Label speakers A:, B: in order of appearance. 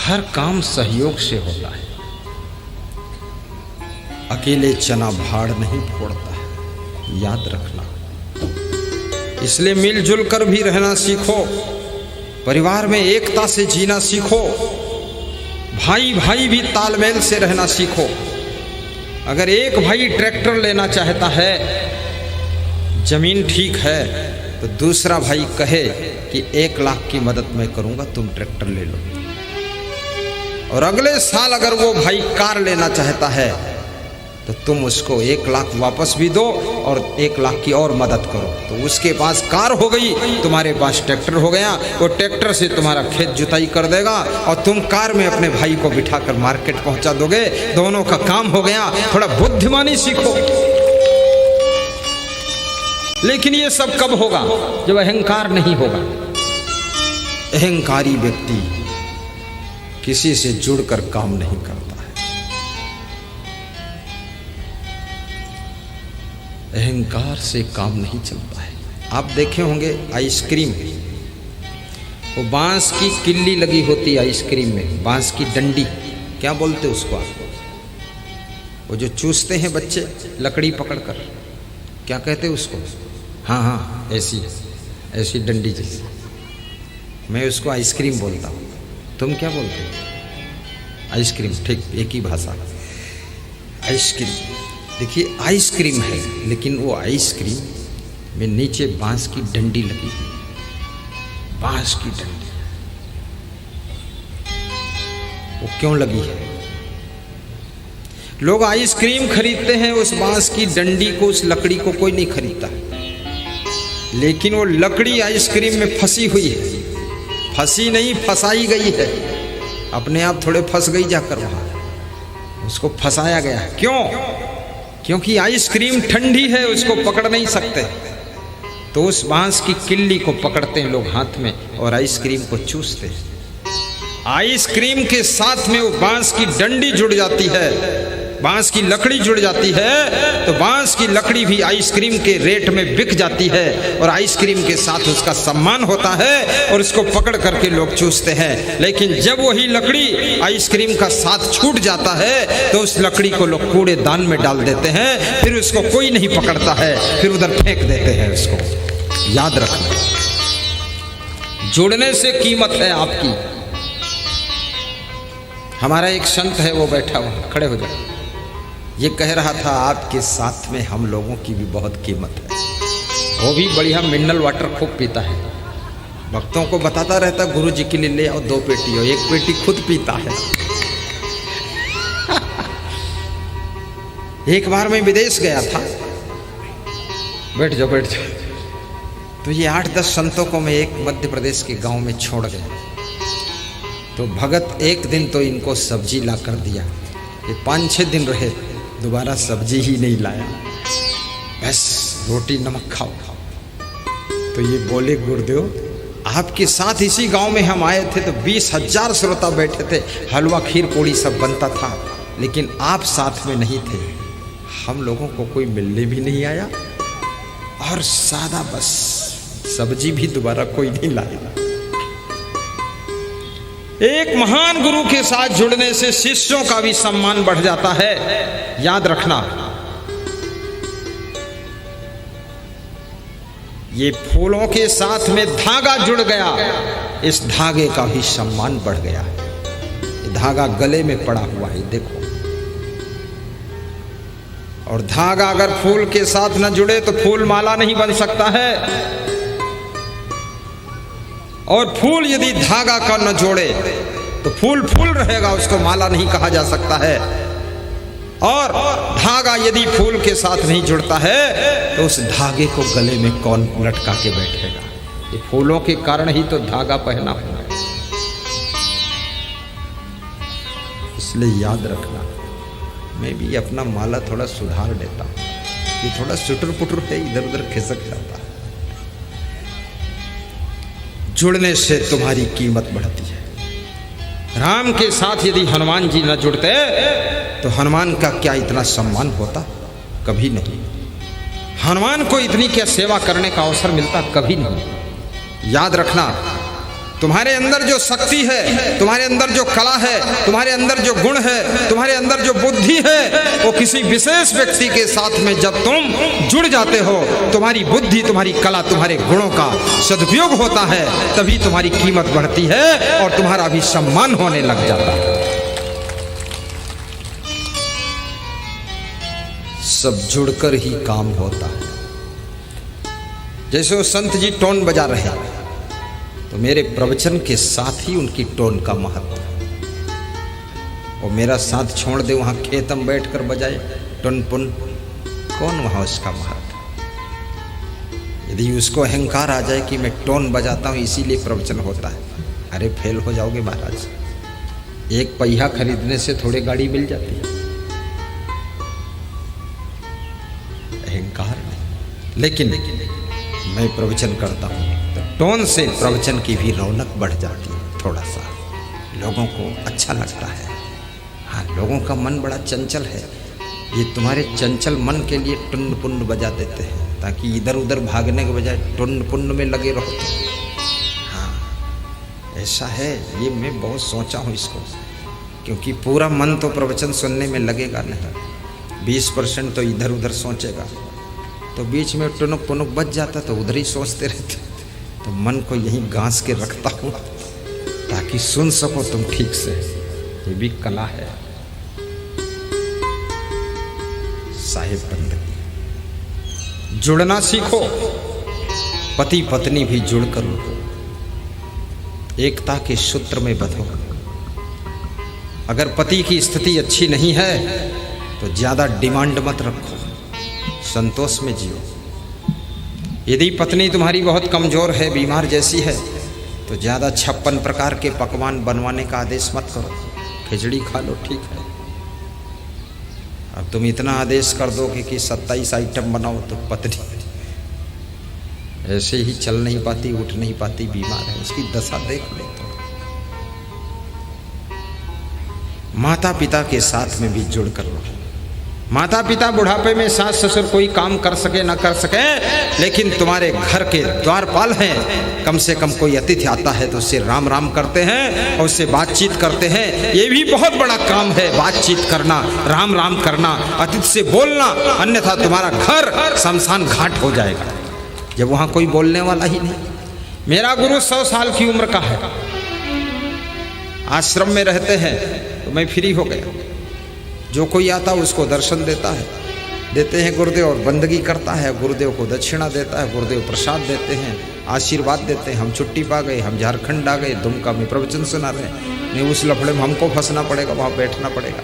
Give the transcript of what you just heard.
A: हर काम सहयोग से होता है। अकेले चना भाड़ नहीं फोड़ता है, याद रखना। इसलिए मिलजुल कर भी रहना सीखो, परिवार में एकता से जीना सीखो, भाई भाई भी तालमेल से रहना सीखो। अगर एक भाई ट्रैक्टर लेना चाहता है, जमीन ठीक है, तो दूसरा भाई कहे कि 1 लाख की मदद मैं करूंगा, तुम ट्रैक्टर ले लो। और अगले साल अगर वो भाई कार लेना चाहता है तो तुम उसको 1 लाख वापस भी दो और 1 लाख की और मदद करो। तो उसके पास कार हो गई, तुम्हारे पास ट्रैक्टर हो गया। वो ट्रैक्टर से तुम्हारा खेत जुताई कर देगा और तुम कार में अपने भाई को बिठाकर मार्केट पहुंचा दोगे। दोनों का काम हो गया। थोड़ा बुद्धिमानी सीखो। लेकिन ये सब कब होगा? जब अहंकार नहीं होगा। अहंकारी व्यक्ति किसी से जुड़कर काम नहीं करता है। अहंकार से काम नहीं चलता है। आप देखे होंगे आइसक्रीम, वो बांस की किल्ली लगी होती है आइसक्रीम में, बांस की डंडी, क्या बोलते उसको आप? वो जो चूसते हैं बच्चे लकड़ी पकड़कर, क्या कहते उसको? हाँ, ऐसी डंडी जैसी। मैं उसको आइसक्रीम बोलता हूँ, तुम क्या बोलते हो? आइसक्रीम, ठीक, एक ही भाषा। आइसक्रीम, देखिए आइसक्रीम है, लेकिन वो आइसक्रीम में नीचे बांस की डंडी लगी है। बांस की डंडी वो क्यों लगी है? लोग आइसक्रीम खरीदते हैं, उस बांस की डंडी को, उस लकड़ी को कोई नहीं खरीदता, लेकिन वो लकड़ी आइसक्रीम में फंसी हुई है। फंसी नहीं, फंसाई गई है। अपने आप थोड़े फंस गई जाकर वहां, उसको फंसाया गया। क्यों? क्योंकि आइसक्रीम ठंडी है, उसको पकड़ नहीं सकते। तो उस बांस की किल्ली को पकड़ते हैं लोग हाथ में और आइसक्रीम को चूसते हैं। आइसक्रीम के साथ में वो बांस की डंडी जुड़ जाती है, बांस की लकड़ी जुड़ जाती है, तो बांस की लकड़ी भी आइसक्रीम के रेट में बिक जाती है और आइसक्रीम के साथ उसका सम्मान होता है और उसको पकड़ करके लोग चूसते हैं। लेकिन जब वही लकड़ी आइसक्रीम का साथ छूट जाता है तो उस लकड़ी को लोग कूड़ेदान में डाल देते हैं, फिर उसको कोई नहीं पकड़ता है, फिर उधर फेंक देते हैं उसको। याद रखना, जुड़ने से कीमत है आपकी। हमारा एक संत है, वो बैठा हुआ, खड़े हो जाए, ये कह रहा था आपके साथ में हम लोगों की भी बहुत कीमत है। वो भी बढ़िया मिनरल वाटर खूब पीता है, भक्तों को बताता रहता गुरु जी के लिए ले आओ 2 पेटी, और 1 पेटी खुद पीता है। एक बार मैं विदेश गया था, बैठ जाओ। तो ये 8-10 संतों को मैं एक मध्य प्रदेश के गांव में छोड़ गया। तो भगत एक दिन तो इनको सब्जी ला कर दिया, ये 5-6 दिन रहे, दोबारा सब्जी ही नहीं लाया, बस रोटी नमक खाओ। तो ये बोले गुरुदेव आपके साथ इसी गांव में हम आए थे तो 20,000 श्रोता बैठे थे, हलवा खीर पूड़ी सब बनता था, लेकिन आप साथ में नहीं थे। हम लोगों को कोई मिलने भी नहीं आया और सादा बस सब्जी भी दोबारा कोई नहीं लाया। एक महान गुरु के साथ जुड़ने से शिष्यों का भी सम्मान बढ़ जाता है। याद रखना, ये फूलों के साथ में धागा जुड़ गया, इस धागे का भी सम्मान बढ़ गया। ये धागा गले में पड़ा हुआ है, देखो। और धागा अगर फूल के साथ न जुड़े तो फूल माला नहीं बन सकता है, और फूल यदि धागा का न जोड़े तो फूल फूल रहेगा, उसको माला नहीं कहा जा सकता है। और धागा यदि फूल के साथ नहीं जुड़ता है तो उस धागे को गले में कौन लटका के बैठेगा? ये फूलों के कारण ही तो धागा पहना हुआ है। इसलिए याद रखना, मैं भी अपना माला थोड़ा सुधार देता हूँ, ये थोड़ा सुटर पुटर है, इधर उधर खिसक जाता है। जुड़ने से तुम्हारी कीमत बढ़ती है। राम के साथ यदि हनुमान जी न जुड़ते तो हनुमान का क्या इतना सम्मान होता? कभी नहीं। हनुमान को इतनी क्या सेवा करने का अवसर मिलता? कभी नहीं। याद रखना, तुम्हारे अंदर जो शक्ति है, तुम्हारे अंदर जो कला है, तुम्हारे अंदर जो गुण है, तुम्हारे अंदर जो बुद्धि है, वो किसी विशेष व्यक्ति के साथ में जब तुम जुड़ जाते हो, तुम्हारी बुद्धि, तुम्हारी कला, तुम्हारे गुणों का सदुपयोग होता है, तभी तुम्हारी कीमत बढ़ती है और तुम्हारा भी सम्मान होने लग जाता है। सब जुड़कर ही काम होता है। जैसे वो संत जी टोन बजा रहे हैं, तो मेरे प्रवचन के साथ ही उनकी टोन का महत्व है। और मेरा साथ छोड़ दे, वहाँ खेत में बैठ कर बजाए टुन पुन, कौन वहाँ उसका महत्व। यदि उसको अहंकार आ जाए कि मैं टोन बजाता हूँ इसीलिए प्रवचन होता है, अरे फेल हो जाओगे महाराज। एक पहिया खरीदने से थोड़े गाड़ी मिल जाती है, अहंकार नहीं। लेकिन मैं प्रवचन करता हूँ तो टोन से प्रवचन की भी रौनक बढ़ जाती है, थोड़ा सा लोगों को अच्छा लगता है। हाँ, लोगों का मन बड़ा चंचल है, ये तुम्हारे चंचल मन के लिए टुन पुन बजा देते हैं ताकि इधर उधर भागने के बजाय टुन पुन में लगे रहो। हाँ, ऐसा है, ये मैं बहुत सोचा हूँ इसको, क्योंकि पूरा मन तो प्रवचन सुनने में लगेगा नहीं, 20% तो इधर उधर सोचेगा, तो बीच में टुनुक पुनुक बच जाता तो उधर ही सोचते रहते। तो मन को यहीं गांस के रखता हूँ ताकि सुन सको तुम ठीक से, ये भी कला है साहिब बंदगी। जुड़ना सीखो, पति पत्नी भी जुड़कर रहो, एकता के सूत्र में बंधो। अगर पति की स्थिति अच्छी नहीं है तो ज्यादा डिमांड मत रखो, संतोष में जियो। यदि पत्नी तुम्हारी बहुत कमजोर है, बीमार जैसी है, तो ज़्यादा 56 प्रकार के पकवान बनवाने का आदेश मत करो, खिचड़ी खा लो ठीक है। अब तुम इतना आदेश कर दोगे कि 27 आइटम बनाओ तो पत्नी ऐसे ही चल नहीं पाती, उठ नहीं पाती, बीमार है, उसकी दशा देख ले। तो माता पिता के साथ में भी जुड़ कर रहो। माता पिता बुढ़ापे में सास ससुर कोई काम कर सके ना कर सके, लेकिन तुम्हारे घर के द्वारपाल हैं, कम से कम कोई अतिथि आता है तो उससे राम राम करते हैं और उससे बातचीत करते हैं। ये भी बहुत बड़ा काम है, बातचीत करना, राम राम करना, अतिथि से बोलना, अन्यथा तुम्हारा घर शमशान घाट हो जाएगा जब वहाँ कोई बोलने वाला ही नहीं। मेरा गुरु 100 साल की उम्र का है, आश्रम में रहते हैं, तो मैं फ्री हो गया। जो कोई आता उसको दर्शन देते हैं गुरुदेव, और बंदगी करता है, गुरुदेव को दक्षिणा देता है, गुरुदेव प्रसाद देते हैं, आशीर्वाद देते हैं। हम छुट्टी पा गए, हम झारखंड आ गए, दुमका में प्रवचन सुना रहे हैं, नहीं उस लफड़े में हमको फंसना पड़ेगा, वहाँ बैठना पड़ेगा।